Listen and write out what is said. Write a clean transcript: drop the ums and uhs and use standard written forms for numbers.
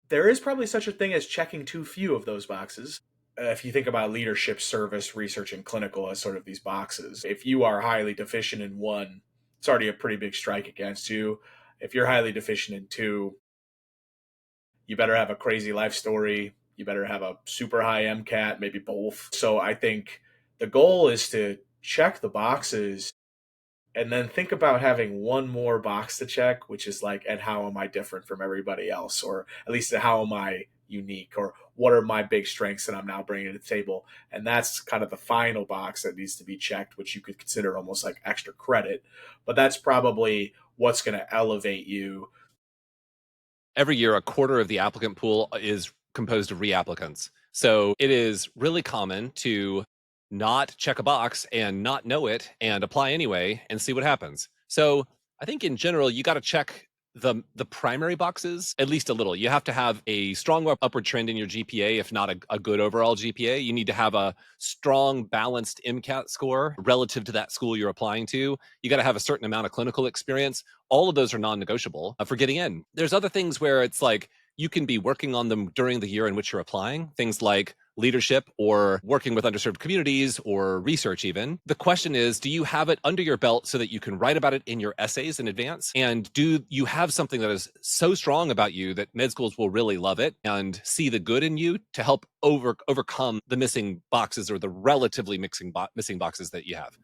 There is probably such a thing as checking too few of those boxes. If you think about leadership, service, research, and clinical as sort of these boxes, if you are highly deficient in one, it's already a pretty big strike against you. If you're highly deficient in two, you better have a crazy life story. You better have a super high MCAT, maybe both. So I think the goal is to check the boxes and then think about having one more box to check, which is like, and how am I different from everybody else? Or at least how am I unique? Or what are my big strengths that I'm now bringing to the table? And that's kind of the final box that needs to be checked, which you could consider almost like extra credit. But that's probably what's going to elevate you. Every year, a quarter of the applicant pool is composed of reapplicants. So it is really common to not check a box and not know it and apply anyway and see what happens. So I think in general, you got to check the primary boxes at least a little. You have to have a strong upward trend in your GPA, if not a good overall GPA. You need to have a strong, balanced MCAT score relative to that school you're applying to. You got to have a certain amount of clinical experience. All of those are non-negotiable for getting in. There's other things where it's like you can be working on them during the year in which you're applying, things like leadership or working with underserved communities or research even. The question is, do you have it under your belt so that you can write about it in your essays in advance? And do you have something that is so strong about you that med schools will really love it and see the good in you to help overcome the missing boxes or the relatively missing boxes that you have?